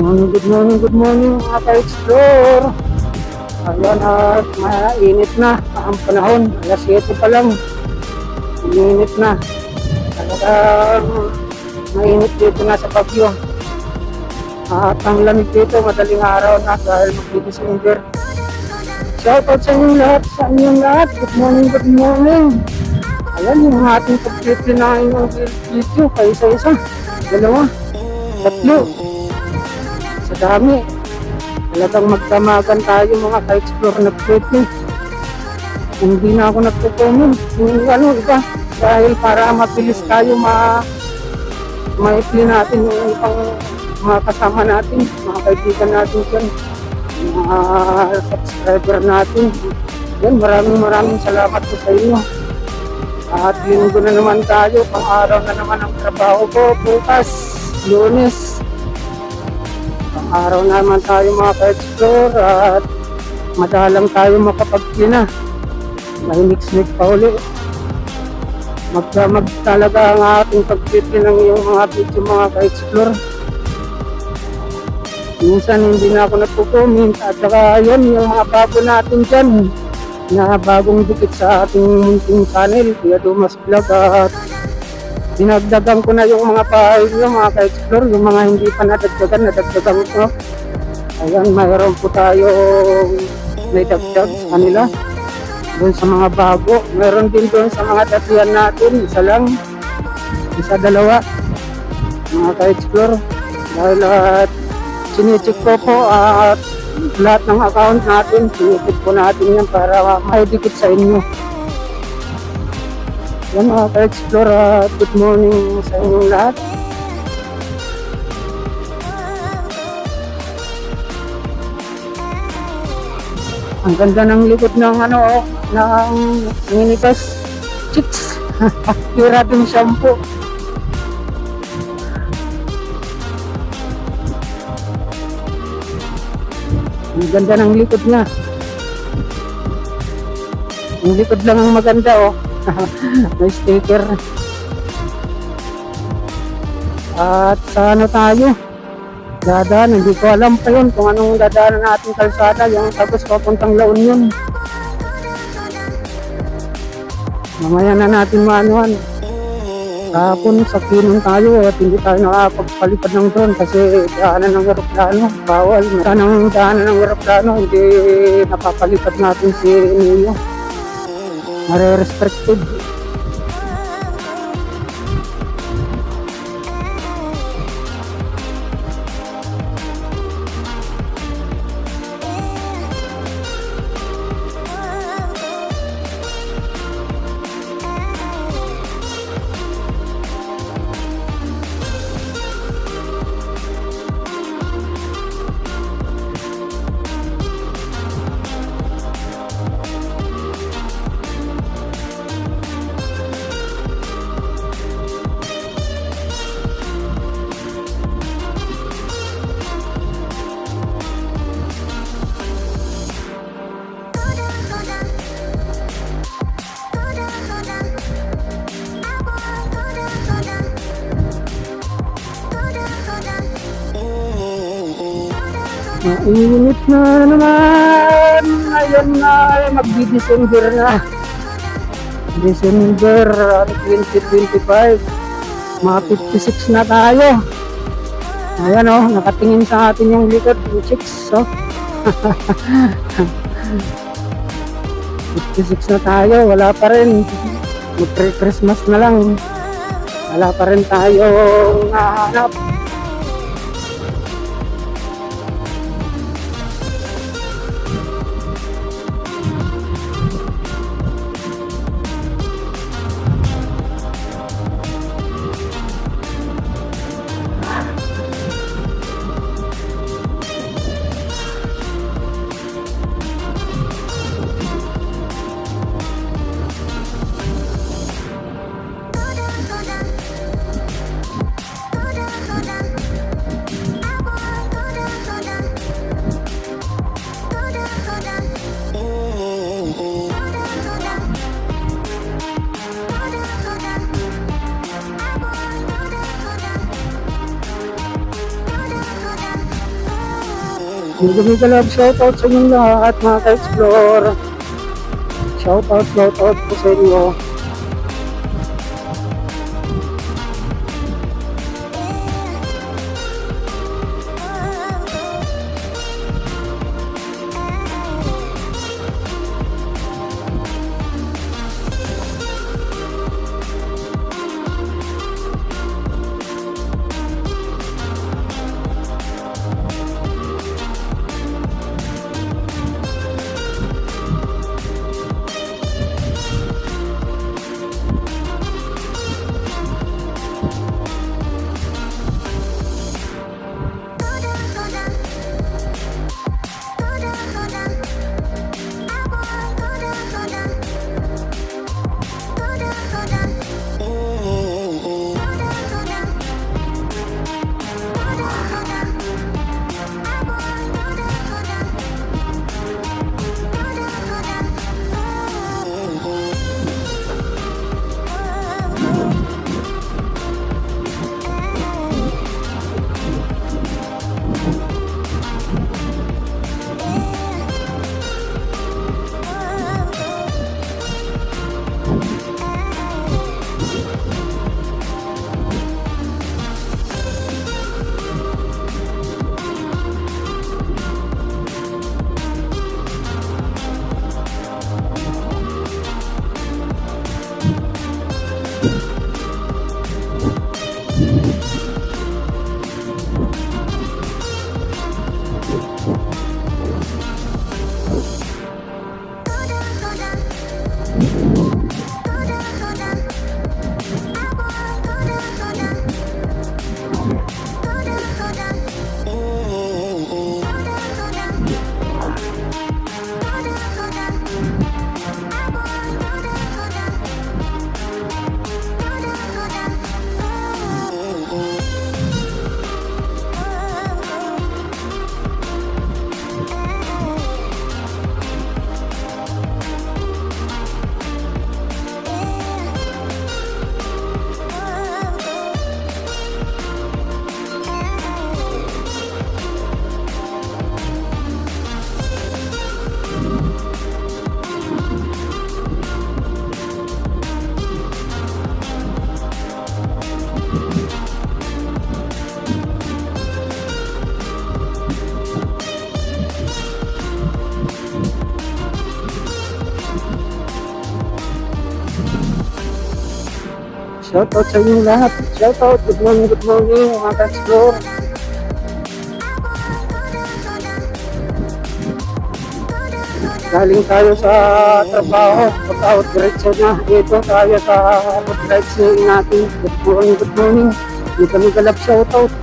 Good morning mga ka-explore. Ayan at mainit na ang panahon. Alas 7 pa lang. Mainit na. Talagang mainit dito na sa Baguio. At ang lamig dito, madaling araw na dahil mag-December. Shoutout sa inyong lahat, Good morning, good morning. Ayan yung ating pag-trip na inyong video. Isa-isa. Dalawa. Tatlo. Sa dami. Talagang magdamagan tayo mga ka-explore na trip. Hindi na ako nagpo-comment. Yung iba. Dahil para mabilis tayo ma-play natin yung ibang mga kasama natin, mga kaibigan natin dyan, mga subscriber natin. Yan, maraming salamat po sa inyo. At linggo na naman tayo, pang-araw na naman ang trabaho ko. Bukas, Lunes, pang-araw na naman tayo mga ka-explore at madalang tayo makapag-play na. May mix-mix pa uli. Magdamag talaga ang ating pag-play ng iyong mga video mga ka-explore. Minsan hindi na ako nagpo-comment at saka yun yung mga bago natin dyan na bagong dikit sa ating munting channel, Kuya Dumas Vlog, at dinagdagan ko na yung mga pahay nyo mga ka-explore, yung mga hindi pa nadagdagan ko. Ayan, mayroon po tayo may dagdag sa kanila doon sa mga bago. Meron din doon sa mga datihan natin, isa lang, isa dalawa mga ka-explore, dahil at sinicheck ko po at lahat ng account natin, sinicheck po natin yan para maidikit sa inyo. Yan mga ka-explore, good morning sa inyong lahat. Ang ganda ng likod ng ng minibus chicks. Tira din shampoo. Ang ganda ng likod niya. Yung likod lang ang maganda may sticker. At sa tayo dadaan, hindi ko alam pa yun kung anong dadaanan natin kalsada, yung tapos papuntang La Union. Mamaya na natin maanuhan. Kahapon sa Kinon tayo at hindi tayo nakapagpalipad ng drone kasi daanan ng aeroplano, bawal. Daanan ng aeroplano, hindi napapalipad natin si Nino. Mare-restricted. Mainit na naman. Ngayon na magdi-December na. December 2025. Mga 56 na tayo. Ayan nakatingin sa atin yung likod yung chicks. 56 na tayo. Wala pa rin. Mag-Christmas na lang. Wala pa rin tayong nahanap. Mega love shoutout sa inyong lahat mga ka-explore. Shoutout po sa inyo. Shoutout sa inyong lahat. Shoutout. Good morning mga ka-explore. Galing tayo sa trabaho. Pag-out diretso na. Dito tayo sa pag-drive natin. Good morning. Hindi kami galap shoutout.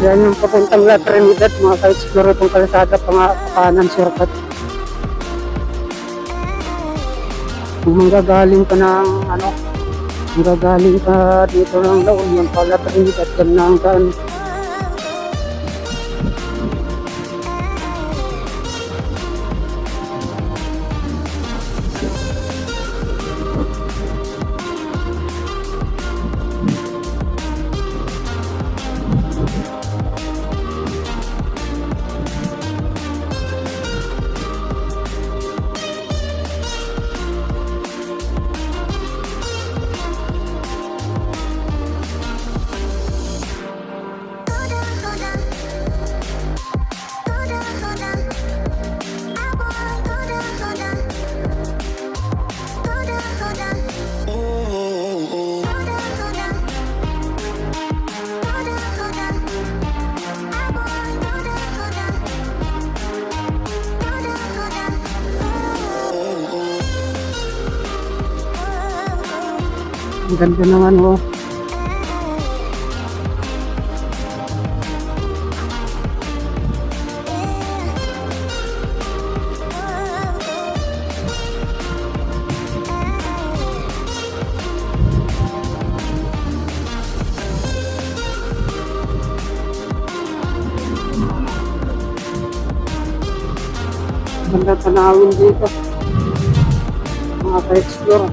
Yan yung papuntang La Trinidad, mga ka-explore itong kalsada, kanan shortcut. Kung manggagaling ka ng manggagaling ka dito ng La Union pa La Trinidad, yan na ang daan. Ang ganda naman oh. Ganda tanawin dito. Mga ka-explore.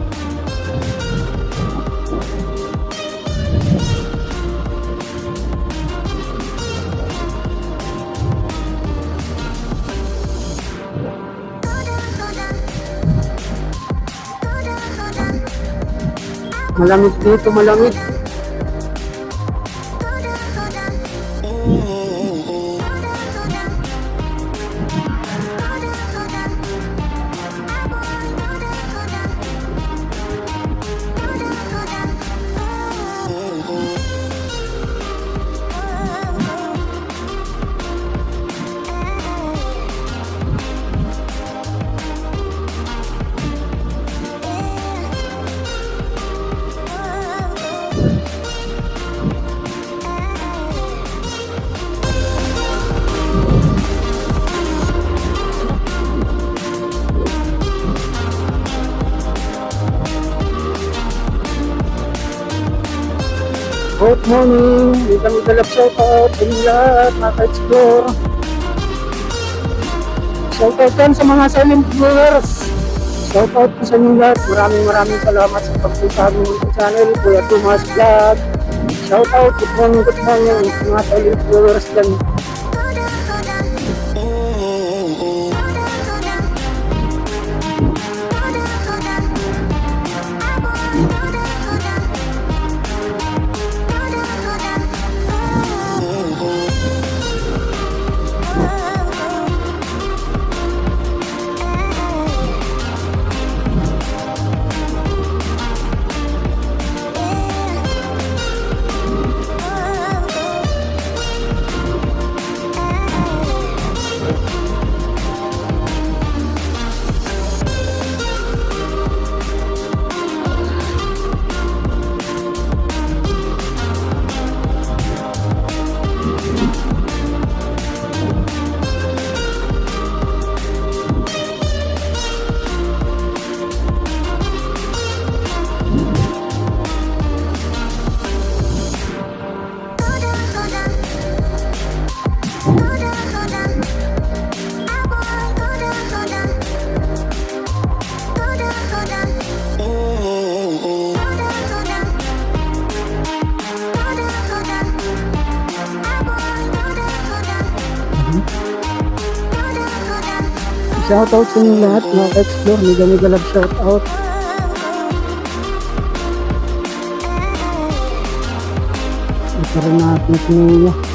Malamig dito, malamig. Good morning! Isang galap shoutout sa inyo lahat, mga ka-explore. Shoutout yan sa mga silent viewers. Shoutout po sa inyo lahat. Maraming salamat sa pagpunta mo sa channel, Kuya Tomas Vlog. Shoutout, good morning sa mga silent viewers dyan. Shoutout sa inyo lahat, mga ka-explore. Mega love shoutout. Ito rin natin si Nino.